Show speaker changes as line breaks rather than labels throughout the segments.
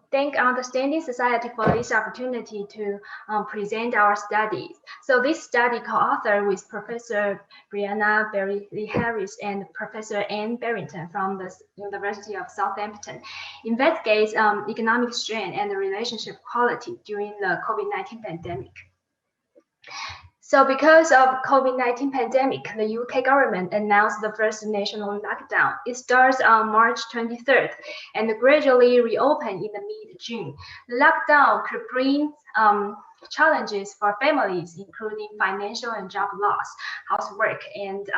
Thank Understanding Society for this opportunity to present our studies. So this study co-authored with Professor Brianna Berry-Harris and Professor Anne Barrington from the University of Southampton investigates economic strain and relationship quality during the COVID-19 pandemic. So because of COVID-19 pandemic, the UK government announced the first national lockdown. It starts on March 23rd and gradually reopened in the mid-June. The lockdown could bring challenges for families, including financial and job loss, housework, and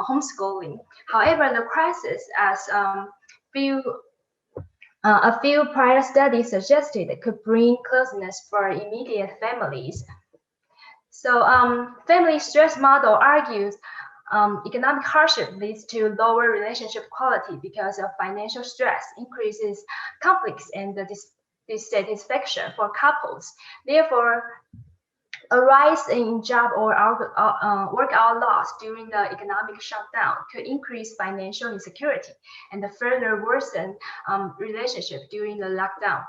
homeschooling. However, the crisis, as a few prior studies suggested, could bring closeness for immediate families. So family stress model argues economic hardship leads to lower relationship quality because of financial stress, increases conflicts and dissatisfaction for couples. Therefore, a rise in job or work hour loss during the economic shutdown could increase financial insecurity and further worsen relationship during the lockdown.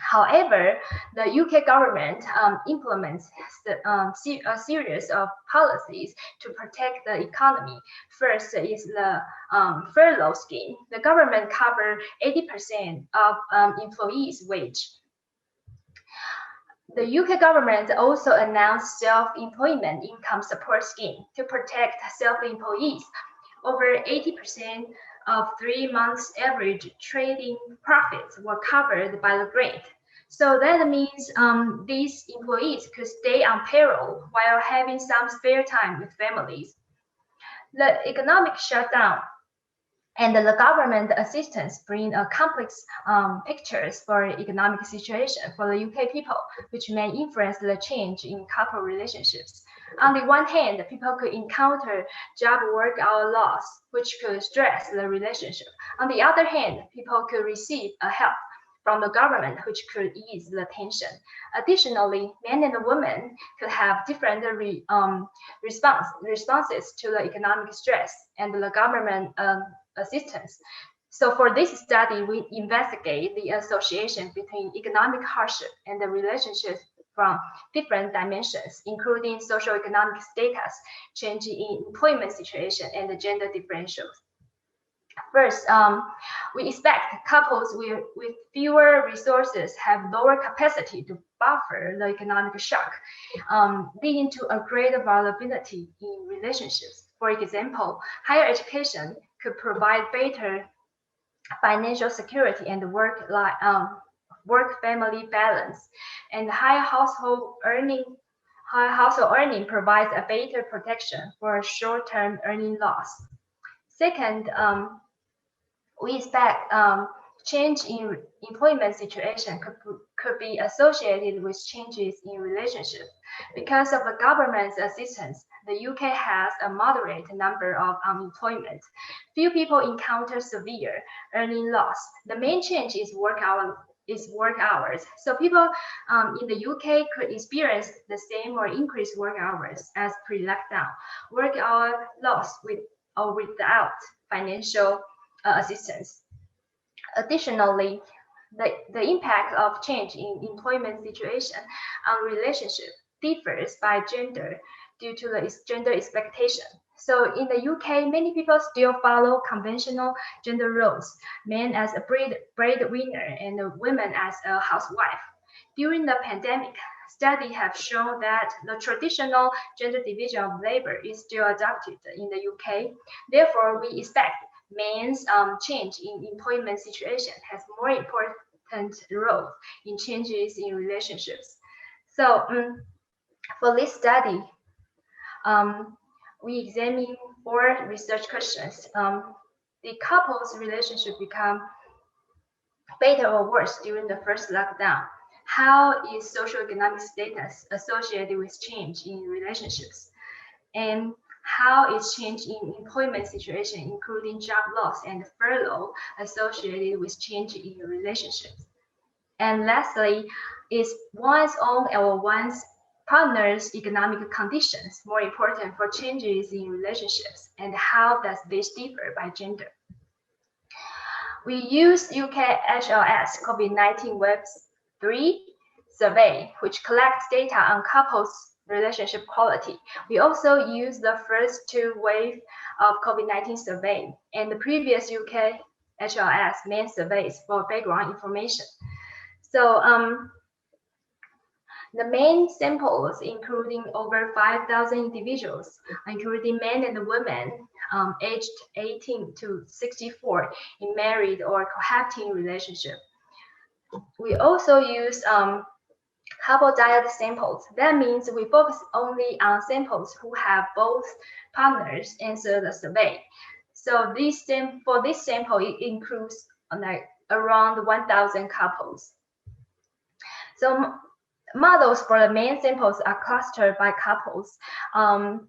However, the UK government implements a series of policies to protect the economy. First is the furlough scheme. The government covers 80% of employees' wage. The UK government also announced self-employment income support scheme to protect self-employees. Over 80% of 3 months average trading profits were covered by the grant. So that means these employees could stay on payroll while having some spare time with families. The economic shutdown and the government assistance bring a complex pictures for economic situation for the UK people, which may influence the change in couple relationships. On the one hand, people could encounter job work hour loss, which could stress the relationship. On the other hand, people could receive a help from the government, which could ease the tension. Additionally, men and women could have different responses to the economic stress and the government assistance. So for this study, we investigate the association between economic hardship and the relationships from different dimensions, including socioeconomic status, change in employment situation, and the gender differentials. First, we expect couples with fewer resources have lower capacity to buffer the economic shock, leading to a greater vulnerability in relationships. For example, higher education could provide better financial security and work-family balance, and high household earning provides a better protection for short-term earning loss. Second, we expect change in employment situation could be associated with changes in relationships. Because of the government's assistance, the UK has a moderate number of unemployment. Few people encounter severe earning loss. The main change is work hours. So people in the UK could experience the same or increased work hours as pre-lockdown. Work hour loss with or without financial assistance. Additionally, the impact of change in employment situation on relationship differs by gender due to the gender expectation. So in the UK, many people still follow conventional gender roles, men as a breadwinner and women as a housewife. During the pandemic, studies have shown that the traditional gender division of labor is still adopted in the UK. Therefore, we expect men's change in employment situation has more important role in changes in relationships. So for this study, we examine 4 research questions. The couple's relationship become better or worse during the first lockdown? How is socioeconomic status associated with change in relationships? And how is change in employment situation, including job loss and furlough, associated with change in relationships? And lastly, is one's own or one's partner's economic conditions more important for changes in relationships, and how does this differ by gender? We use UKHLS COVID-19 Web 3 survey, which collects data on couples' relationship quality. We also use the first 2 waves of COVID-19 survey and the previous UKHLS main surveys for background information. So the main samples, including over 5,000 individuals, including men and women aged 18 to 64 in married or cohabiting relationship. We also use couple diet samples. That means we focus only on samples who have both partners answer the survey. So for this sample, it includes like around 1,000 couples. So models for the main samples are clustered by couples.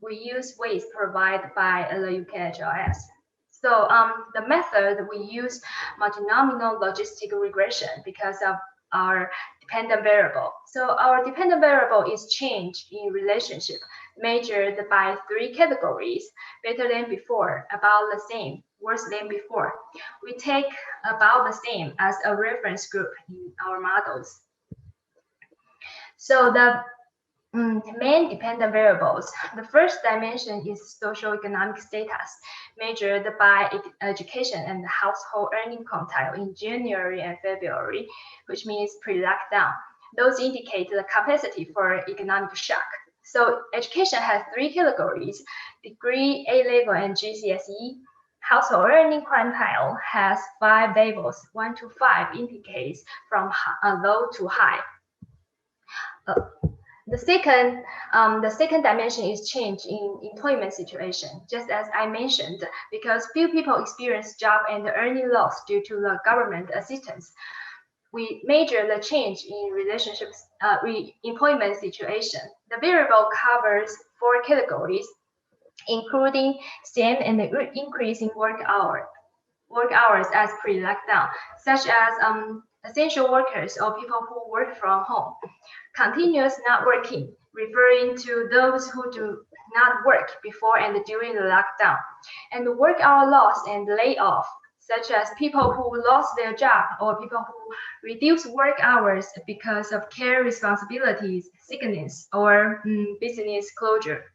We use weights provided by the UKHLS. So the method we use multinomial logistic regression because of our dependent variable. So our dependent variable is change in relationship measured by 3 categories: better than before, about the same, worse than before. We take about the same as a reference group in our models. So the main dependent variables. The first dimension is socioeconomic status, measured by education and household earning quintile in January and February, which means pre-lockdown. Those indicate the capacity for economic shock. So education has 3 categories: degree, A-level, and GCSE. Household earning quintile has 5 levels, 1 to 5 indicates from low to high. The second dimension is change in employment situation. Just as I mentioned, because few people experience job and earning loss due to the government assistance, we measure the change in relationships, employment situation. The variable covers 4 categories, including same and increasing work hours as pre-lockdown, such as essential workers or people who work from home. Continuous not working, referring to those who do not work before and during the lockdown. And work hour loss and layoff, such as people who lost their job or people who reduce work hours because of care responsibilities, sickness, or business closure.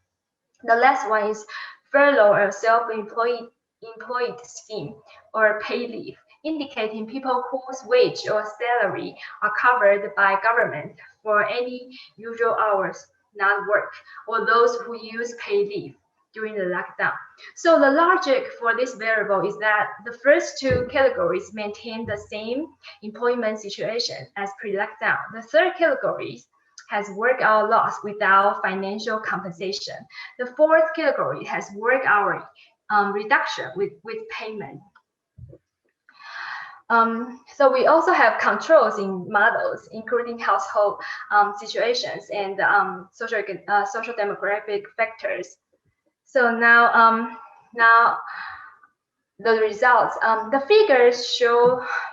The last one is furlough or self-employed scheme or paid leave, indicating people whose wage or salary are covered by government for any usual hours not work, or those who use paid leave during the lockdown. So the logic for this variable is that the first 2 categories maintain the same employment situation as pre-lockdown. The third category has work hour loss without financial compensation. The fourth category has work hour reduction with payment. So we also have controls in models, including household situations and social demographic factors. So now the results. The figures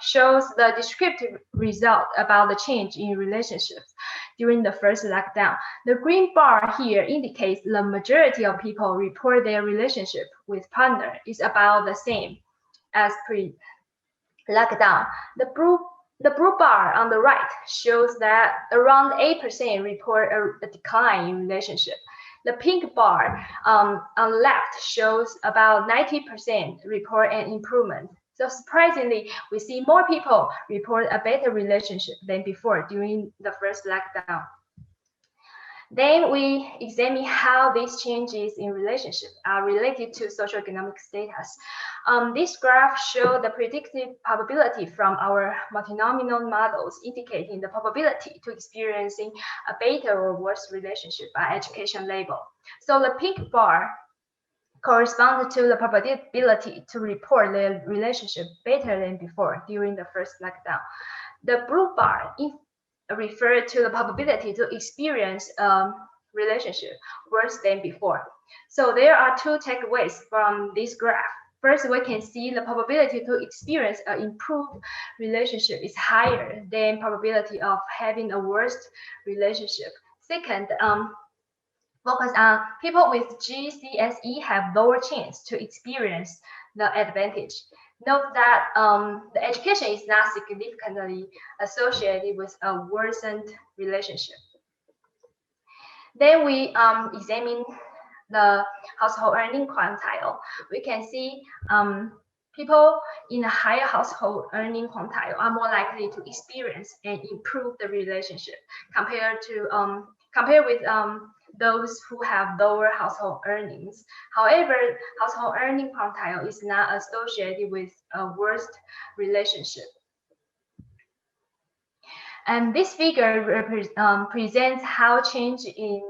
shows the descriptive result about the change in relationships during the first lockdown. The green bar here indicates the majority of people report their relationship with partner is about the same as pre-lockdown. The blue bar on the right shows that around 8% report a decline in relationship. The pink bar on the left shows about 90% report an improvement. So surprisingly, we see more people report a better relationship than before during the first lockdown. Then we examine how these changes in relationship are related to socioeconomic status. This graph shows the predictive probability from our multinomial models, indicating the probability to experiencing a better or worse relationship by education level. So the pink bar corresponds to the probability to report their relationship better than before during the first lockdown. The blue bar refer to the probability to experience a relationship worse than before. So there are 2 takeaways from this graph. First, we can see the probability to experience an improved relationship is higher than probability of having a worse relationship. Second, focus on people with GCSE have lower chance to experience the advantage. Note that the education is not significantly associated with a worsened relationship. Then we examine the household earning quantile. We can see people in a higher household earning quantile are more likely to experience and improve the relationship compared with those who have lower household earnings. However, household earning quantile is not associated with a worse relationship. And this figure presents how change in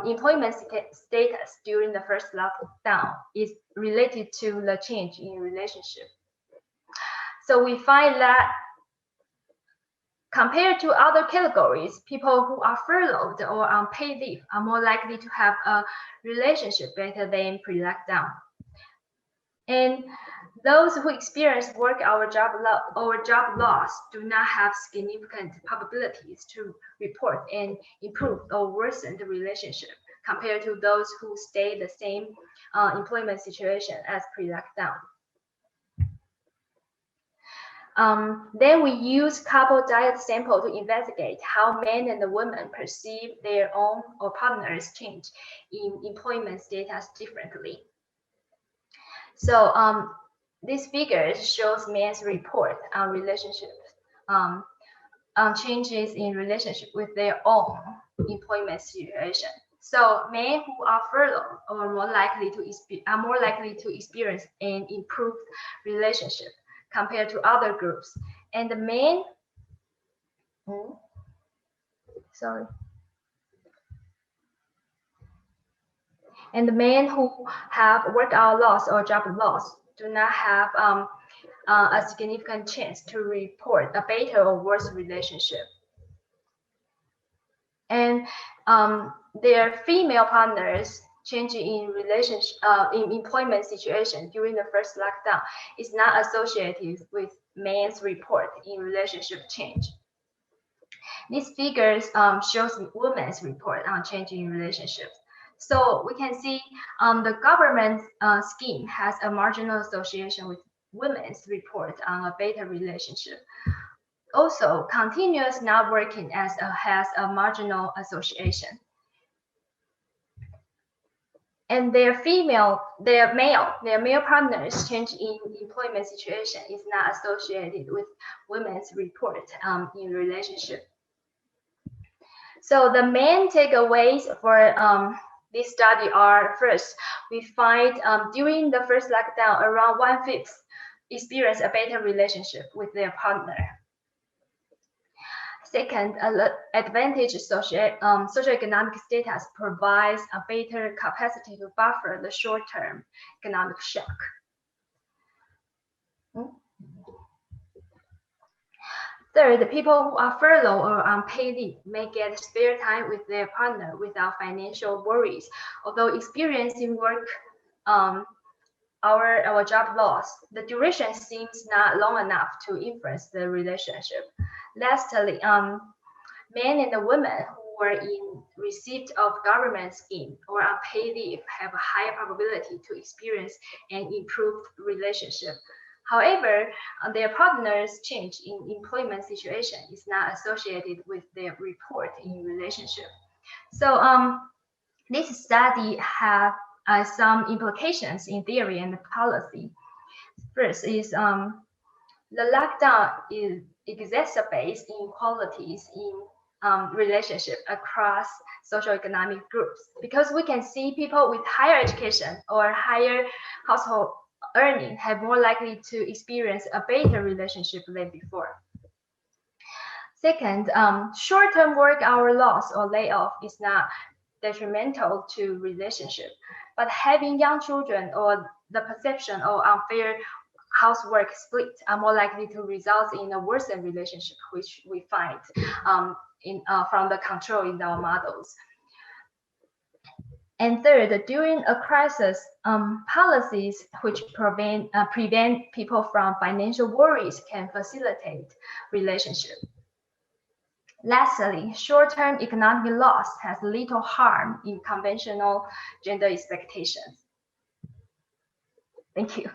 employment status during the first lockdown is related to the change in relationship. So we find that compared to other categories, people who are furloughed or on paid leave are more likely to have a relationship better than pre-lockdown. And those who experience work or job loss do not have significant probabilities to report an improved or worsened relationship compared to those who stay the same employment situation as pre-lockdown. Then we use couple diet sample to investigate how men and the women perceive their own or partner's change in employment status differently. So this figure shows men's report on relationships, on changes in relationship with their own employment situation. So men who are furloughed are more likely to experience an improved relationship compared to other groups. And the men, and the men who have work hour loss or job loss do not have a significant chance to report a better or worse relationship. And their female partners changing in relationship in employment situation during the first lockdown is not associated with men's report in relationship change. These figures shows women's report on changing in relationships. So we can see the government scheme has a marginal association with women's report on a better relationship. Also, continuous not working has a marginal association. And their male partners change in employment situation is not associated with women's report in relationship. So the main takeaways for this study are: first, we find during the first lockdown, around 1/5 experience a better relationship with their partner. Second, advantage socioeconomic status provides a better capacity to buffer the short-term economic shock. Third, people who are furloughed or on paid leave may get spare time with their partner without financial worries, although experiencing work or job loss, the duration seems not long enough to influence the relationship. Lastly, men and the women who were in receipt of government scheme or on paid leave have a higher probability to experience an improved relationship. However, their partner's change in employment situation is not associated with their report in relationship. So this study has some implications in theory and policy. First is the lockdown exacerbates inequalities in relationship across socioeconomic groups, because we can see people with higher education or higher household earning have more likely to experience a better relationship than before. Second, short-term work hour loss or layoff is not detrimental to relationship, but having young children or the perception of unfair housework split are more likely to result in a worsened relationship, which we find from the control in our models. And third, during a crisis, policies which prevent people from financial worries can facilitate relationship. Lastly, short-term economic loss has little harm in conventional gender expectations. Thank you.